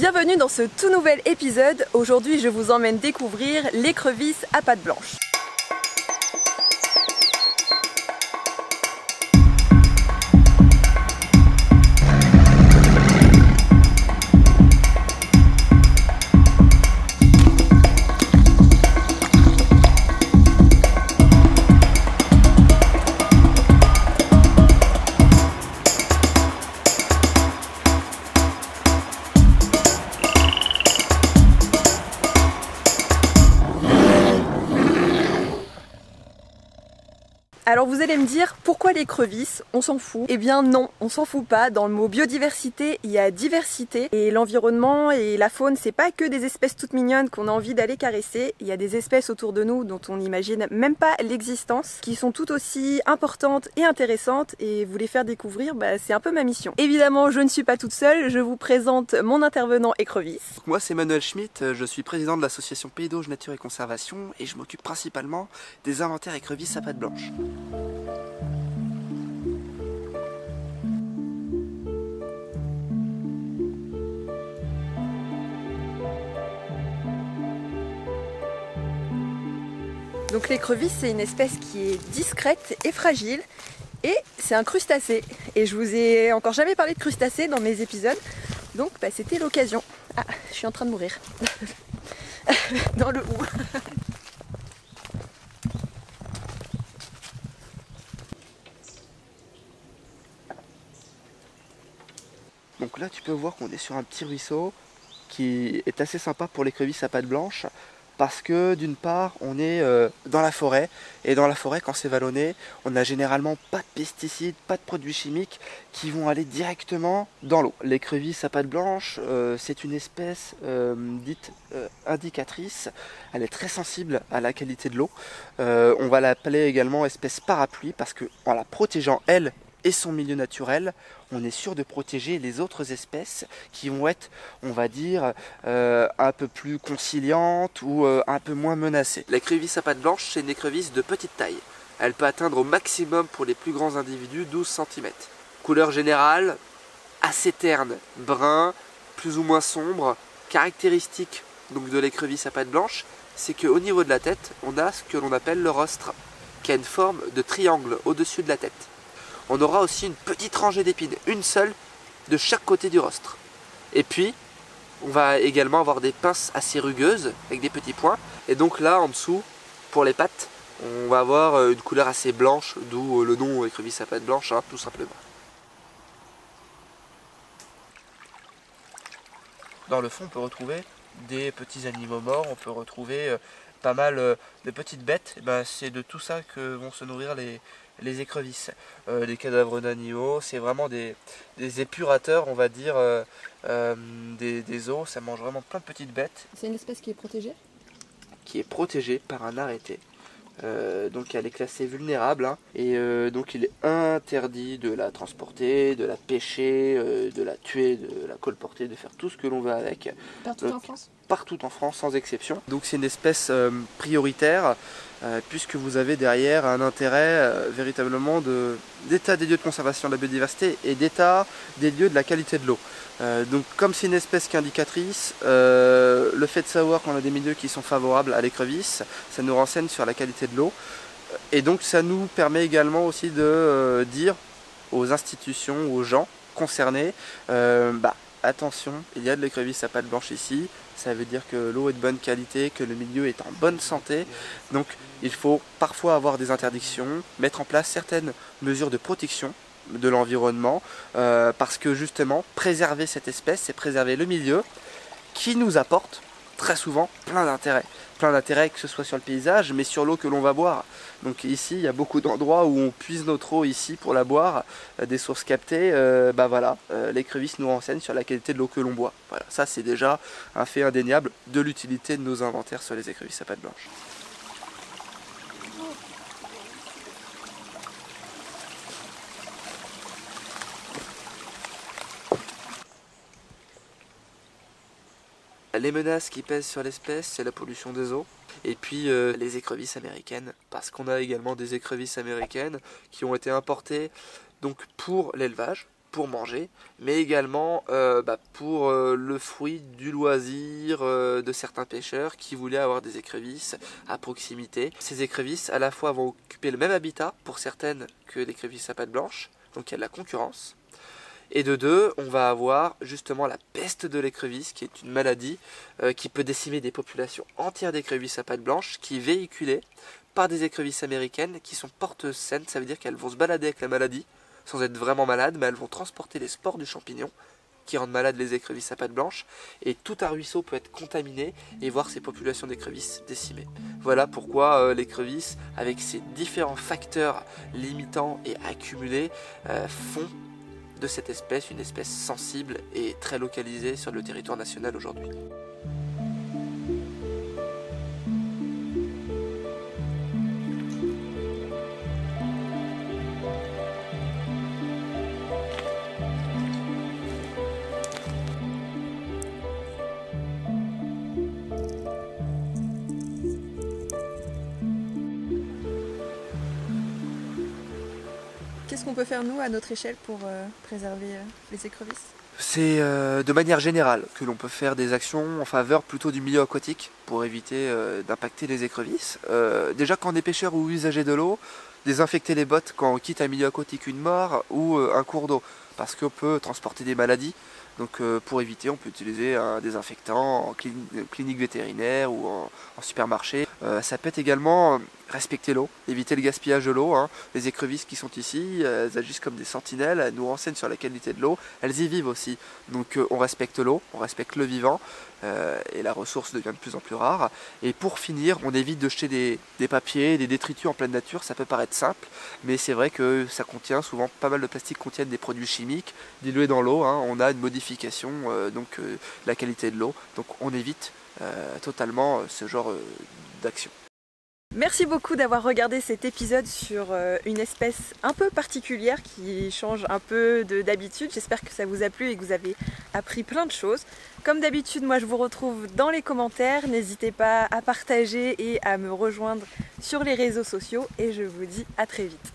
Bienvenue dans ce tout nouvel épisode. Aujourd'hui, je vous emmène découvrir l'écrevisse à pattes blanches. Alors vous allez me dire, pourquoi l'écrevisse? On s'en fout? Eh bien non, on s'en fout pas. Dans le mot biodiversité, il y a diversité. Et l'environnement et la faune, c'est pas que des espèces toutes mignonnes qu'on a envie d'aller caresser. Il y a des espèces autour de nous dont on n'imagine même pas l'existence, qui sont tout aussi importantes et intéressantes. Et vous les faire découvrir, c'est un peu ma mission. Évidemment, je ne suis pas toute seule. Je vous présente mon intervenant écrevisse. Moi c'est Manuel Schmitt, je suis président de l'association Pays d'Auge Nature et Conservation et je m'occupe principalement des inventaires écrevisses à pattes blanches. Donc l'écrevisse, c'est une espèce qui est discrète et fragile et c'est un crustacé. Et je vous ai encore jamais parlé de crustacés dans mes épisodes, donc c'était l'occasion. Ah, je suis en train de mourir. Dans le hou. Donc là tu peux voir qu'on est sur un petit ruisseau qui est assez sympa pour l'écrevisse à pattes blanches parce que d'une part on est dans la forêt et dans la forêt quand c'est vallonné on n'a généralement pas de pesticides, pas de produits chimiques qui vont aller directement dans l'eau. L'écrevisse à pattes blanches c'est une espèce dite indicatrice, elle est très sensible à la qualité de l'eau. On va l'appeler également espèce parapluie parce qu'en la protégeant elle et son milieu naturel, on est sûr de protéger les autres espèces qui vont être, on va dire, un peu plus conciliantes ou un peu moins menacées. L'écrevisse à pattes blanches, c'est une écrevisse de petite taille. Elle peut atteindre au maximum pour les plus grands individus 12 cm. Couleur générale, assez terne, brun, plus ou moins sombre. Caractéristique donc, de l'écrevisse à pattes blanches, c'est qu'au niveau de la tête, on a ce que l'on appelle le rostre, qui a une forme de triangle au-dessus de la tête. On aura aussi une petite rangée d'épines, une seule de chaque côté du rostre. Et puis, on va également avoir des pinces assez rugueuses, avec des petits points. Et donc là, en dessous, pour les pattes, on va avoir une couleur assez blanche, d'où le nom écrevisse à pattes blanches, tout simplement. Dans le fond, on peut retrouver des petits animaux morts, on peut retrouver pas mal de petites bêtes. C'est de tout ça que vont se nourrir les écrevisses. Les cadavres d'animaux, c'est vraiment des épurateurs, on va dire, des eaux. Ça mange vraiment plein de petites bêtes. C'est une espèce qui est protégée? Qui est protégée par un arrêté. Donc elle est classée vulnérable et donc il est interdit de la transporter, de la pêcher, de la tuer, de la colporter, de faire tout ce que l'on veut avec. Partout en France? Partout en France sans exception. Donc c'est une espèce prioritaire puisque vous avez derrière un intérêt véritablement d'état des lieux de conservation de la biodiversité et d'état des lieux de la qualité de l'eau. Donc comme c'est une espèce qui est indicatrice, le fait de savoir qu'on a des milieux qui sont favorables à l'écrevisse, ça nous renseigne sur la qualité de l'eau. Et donc ça nous permet également aussi de dire aux institutions, aux gens concernés, attention, il y a de l'écrevisse à pattes blanches ici, ça veut dire que l'eau est de bonne qualité, que le milieu est en bonne santé. Donc il faut parfois avoir des interdictions, mettre en place certaines mesures de protection de l'environnement, parce que justement préserver cette espèce, c'est préserver le milieu qui nous apporte très souvent plein d'intérêts. Plein d'intérêts que ce soit sur le paysage mais sur l'eau que l'on va boire. Donc ici il y a beaucoup d'endroits où on puise notre eau ici pour la boire, des sources captées, l'écrevisse nous renseigne sur la qualité de l'eau que l'on boit. Voilà, ça c'est déjà un fait indéniable de l'utilité de nos inventaires sur les écrevisses à pattes blanches. Les menaces qui pèsent sur l'espèce, c'est la pollution des eaux et puis les écrevisses américaines, parce qu'on a également des écrevisses américaines qui ont été importées donc pour l'élevage, pour manger, mais également pour le fruit du loisir de certains pêcheurs qui voulaient avoir des écrevisses à proximité. Ces écrevisses à la fois vont occuper le même habitat pour certaines que l'écrevisse à pattes blanches, donc il y a de la concurrence. Et de deux, on va avoir justement la peste de l'écrevisse, qui est une maladie qui peut décimer des populations entières d'écrevisses à pattes blanches, qui est véhiculée par des écrevisses américaines qui sont porteuses saines. Ça veut dire qu'elles vont se balader avec la maladie, sans être vraiment malades, mais elles vont transporter les spores du champignon, qui rendent malades les écrevisses à pattes blanches, et tout un ruisseau peut être contaminé et voir ces populations d'écrevisses décimées. Voilà pourquoi l'écrevisse, avec ses différents facteurs limitants et accumulés, font de cette espèce une espèce sensible et très localisée sur le territoire national aujourd'hui. Qu'est-ce qu'on peut faire nous à notre échelle pour préserver les écrevisses? C'est de manière générale que l'on peut faire des actions en faveur plutôt du milieu aquatique pour éviter d'impacter les écrevisses. Déjà quand on est pêcheur ou usager de l'eau, désinfecter les bottes quand on quitte un milieu aquatique, une mare ou un cours d'eau, parce qu'on peut transporter des maladies. Donc pour éviter, on peut utiliser un désinfectant en clinique vétérinaire ou en supermarché. Ça peut être également respecter l'eau, éviter le gaspillage de l'eau. Les écrevisses qui sont ici, elles agissent comme des sentinelles, elles nous renseignent sur la qualité de l'eau, elles y vivent aussi. Donc on respecte l'eau, on respecte le vivant, et la ressource devient de plus en plus rare. Et pour finir, on évite de jeter des papiers, des détritus en pleine nature. Ça peut paraître simple, mais c'est vrai que ça contient souvent, pas mal de plastiques contiennent des produits chimiques dilués dans l'eau. On a une modification de la qualité de l'eau, donc on évite totalement ce genre d'action. Merci beaucoup d'avoir regardé cet épisode sur une espèce un peu particulière qui change un peu d'habitude. J'espère que ça vous a plu et que vous avez appris plein de choses. Comme d'habitude, moi je vous retrouve dans les commentaires. N'hésitez pas à partager et à me rejoindre sur les réseaux sociaux et je vous dis à très vite.